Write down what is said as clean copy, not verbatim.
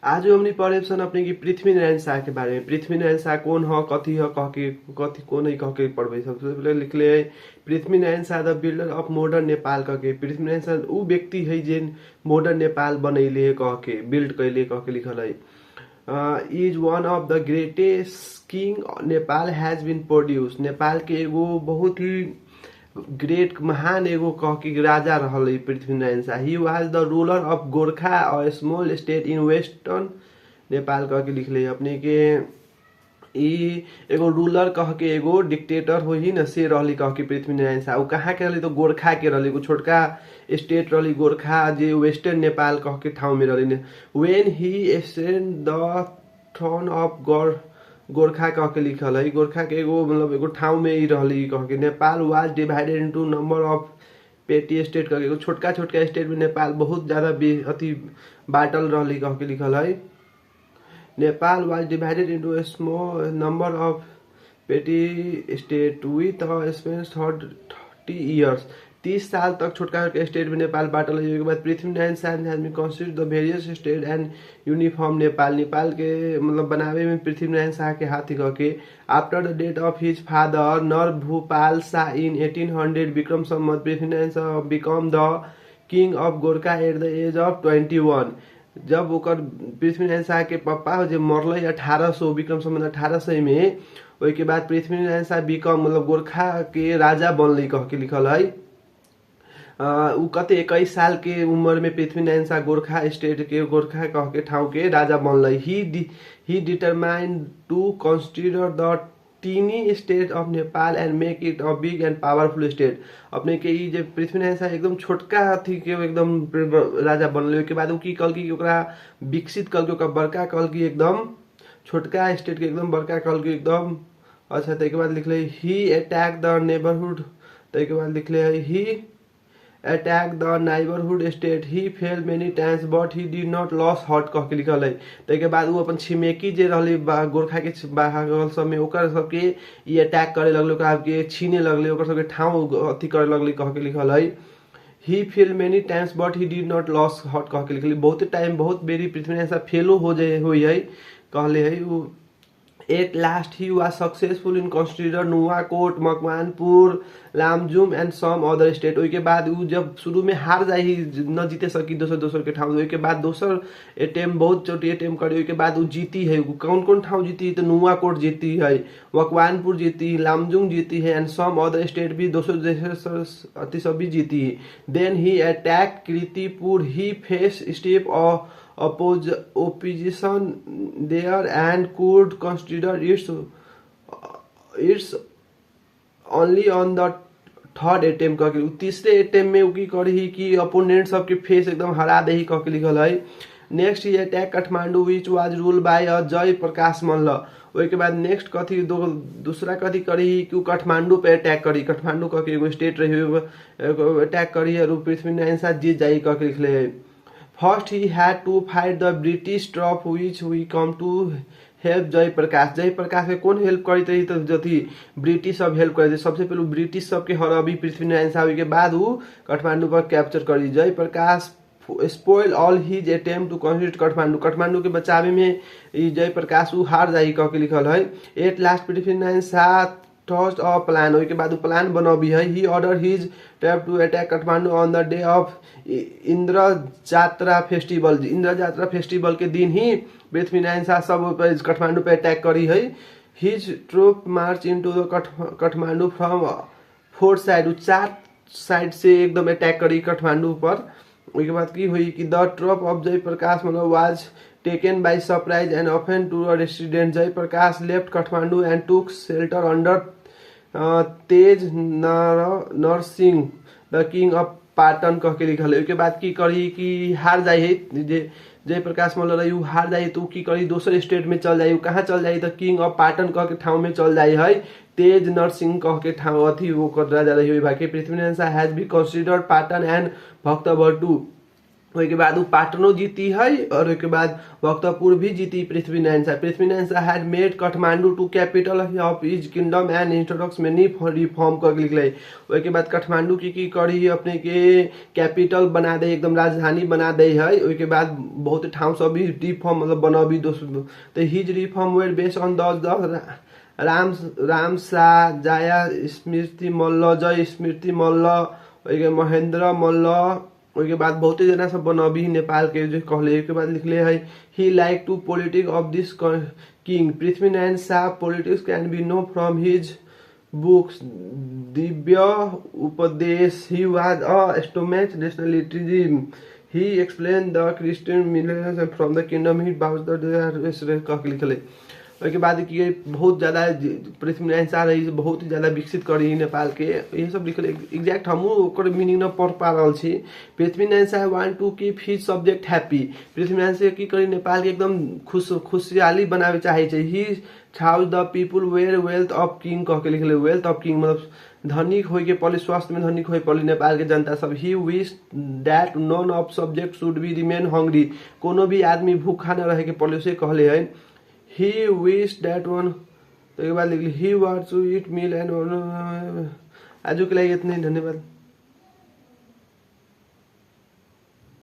आज हमनी पढ़े सन अपने की पृथ्वीनारायण शाह के बारे में। पृथ्वीनारायण शाह कौन ह, कथी ह, कह के कथी कौन है कह के पढ़बे। सबसे पहले लिखले है Prithvi Narayan Shah the builder of modern Nepal कह के। पृथ्वीनारायण शाह उ व्यक्ति है जे मॉडर्न नेपाल बनैले है कह के, बिल्ड कैले कह के लिखल है। Is one of the greatest king Nepal has been produce. Nepal के एगो बहुत ही ग्रेट महान एगो कह के राजा रहल है Prithvi Narayan Shah. He was the ruler of Gorkha और small state in western Nepal कह के लिखले अपने के। ई एगो रूलर कह के एगो डिक्टेटर हो ही न से रहली कह के पृथ्वीनारायण शाह। उ कहाँ के रहली तो गोरखा के रहली, एगो छोटका स्टेट रहली गोरखा जे वेस्टर्न नेपाल कह के ठाउँ में रहली। When he ascend the throne of Gorkha कह के लिखल है। गोरखा के एगो मतलब एगो ठाउँ में ही रहली कह के। Nepal was divided into number of पेटी स्टेट कह के, एगो छोटका छोटका स्टेट में नेपाल बहुत ज्यादा अति बाटल रहली कह के लिखल है। Nepal was divided into a small number of petty state with a span of 30 years। 30 साल तक छोटका स्टेट में नेपाल बाटल है। बाद Prithvinarayan Shah has been constitute the various state and uniform Nepal. Nepal के मतलब बनावे में पृथ्वीनारायण शाह के हाथ कह के। After the death of his father Narbhupal Shah in 1800 Vikram Samvat, Prithvi Narayan Shah became the king of Gorkha at the age of 21। जब ओकर पृथ्वीनारायण शाह के पापा जो मरल 1800 विक्रम संवत 1800 में, ओई के बाद पृथ्वीनारायण शाह बिकम मतलब गोरखा के राजा बनल कह के लिखल है। उ कते 21 साल के उम्र में पृथ्वीनारायण शाह गोरखा स्टेट के गोरखा कह के ठाउँ के राजा बनल। He determined to consider the tiny state of Nepal and make it a big and powerful state. अपने के ई जे पृथ्वीनारायण शाह एकदम छोटका अथी के एकदम राजा बनल। के बाद उ की कल की ओकरा विकसित कल के ओकरा बड़का कल की एकदम छोटका स्टेट के एकदम बड़का कल के एकदम। अच्छा ताके बाद लिखले ही अटैक द नेबरहुड। ताके बाद लिखले है he attack the neighbourhood state. He fail many times but he did not lose heart कह के लिखल है। ताके बाद उ अपन छिमेकी जे रहले गोरखा के बाहर सब में ओकर सबके ई अटैक करे लगले, ओकरा के छीने लगले, ओकर सबके ठाउँ अथी करे लगले कह के लिखल है। He fail many times but he did not lose heart कह के लिखल। बहुत टाइम बहुत बेरी पृथ्वीनारायण शाह फेलो हो जाए हुई है कहले है उ। At last he was successful in consider Nuwakot, Makwanpur, Lamjung and some other state. ओई के बाद उ जब शुरू में हार जाई न जीते सकी दोसर के ठाउँ, ओई के बाद दोसर अटेम्प्ट बहुत चोटी अटेम्प्ट करी, ओई के बाद उ जीती है। कौन कौन ठाउँ जीती तो नुवाकोट जीती है, मकवानपुर जीती है, लामजुम जीती है एंड सम अदर स्टेट भी दोसर अति सब भी जीती है। Then he attack Kirtipur. He faced stiff opposition there and could consider its only on the third attempt कह के। तीसरे अटेम्प्ट में की करी कि अपोनेंट सबके फेस एकदम हरा दे कह के लिखल है। Next he attack Kathmandu which was rule by जय प्रकाश मल्ल। ओई के बाद नेक्स्ट कथी दूसरा कथी करी कि काठमांडू पे अटैक करी। काठमांडू कह के एगो स्टेट रही अटैक करी और पृथ्वीनारायण शाह जीत जाई कह के लिखले है। First he had to fight the British troop which we come to help Jayaprakash. Jayaprakash के कौन हेल्प करी रही तो जथी ब्रिटिश सब हेल्प करी। सबसे पहले ब्रिटिश सब के हराबी पृथ्वीनारायण शाह के बाद उ काठमांडू पर कैप्चर करी। Jayaprakash spoil all his attempt to conquer Kathmandu. Kathmandu के बचावे में जयप्रकाश उ हार जाई कह के लिखल है। At last Prithvi Narayan Shah tossed a plan. ओई के बाद उ प्लान बनबी है। He order his trap to attack Kathmandu on the day of Indra Jatra festival. Indra Jatra festival के दिन ही पृथ्वीनारायण शाह सब काठमांडू पे अटैक करी है। His troop march into the Kathmandu from 4 side. 4 side से एकदम अटैक करी काठमांडू पर। उसके बाद की हुई कि द ट्रूप ऑफ जयप्रकाश मतलब was taken by surprise and open to resident. Jayaprakash left Kathmandu and took shelter under Tej Narsingh the king of Patan कह के लिखल है। उसके बाद की करी कि हार जाए है जयप्रकाश मल्ल रही हार जाए तो की करी दोसर स्टेट में चल जाए। कहाँ चल जाए तो किंग ऑफ पाटन कह के ठाउँ में चल जाए है। तेज नरसिंह कह के ठाउँ अथी वो कर राजा रही हुई भाई। Prithvi Narayan Shah has be considered Patan and Bhaktapur ओके बाद उ पाटनो जीती है और ओके बाद भक्तपुर भी जीती Prithvi Narayan Shah. Prithvi Narayan Shah had made Kathmandu to capital of his kingdom and introduced many reform कर लिखले। ओके बाद काठमांडू की करी अपने के कैपिटल बना दे, एकदम राजधानी बना दे है। ओके बाद बहुत ठाव सब भी रिफॉर्म मतलब बना भी दोस्तों। तो his reform were based on the Ram Shah, Jaya Smriti मल्ल, जय स्मृति मल्ल, महेंद्र मल्ल। ओके बाद बहुत जना सब बनबी नेपाल के जो कहले। के बाद लिखले है he like to politics of this king Prithvi Narayan Shah politics can be know from his books Divya Upadesh. He was a staunch nationalism. He explain the Christian millennium from the kingdom he bows the कह के लिखले। उसके बाद कि बहुत ज़्यादा पृथ्वीनारायण शाह रही बहुत ज़्यादा विकसित करी नेपाल के ये सब लिखल एग्जैक्ट हमू ओकर मीनिंग न पढ़ पा रहा छी। Prithvi Narayan Shah want to keep his subject happy. Prithvi Narayan Shah की करी नेपाल के एकदम खुशहाली बनावे चाहे छै। He how the people were wealth of king कह के लिखले। वेल्थ ऑफ किंग मतलब धनिक होके पड़े, स्वास्थ्य में धनिक होए पड़े नेपाल के जनता सब। He wish that none of subject should be remain hungry. कोनो भी आदमी भूखा न रहे के पड़े से कहले है। He wished that one तो एक बार लिख ली he wants to eat meal and आज के लिए इतने धन्यवाद।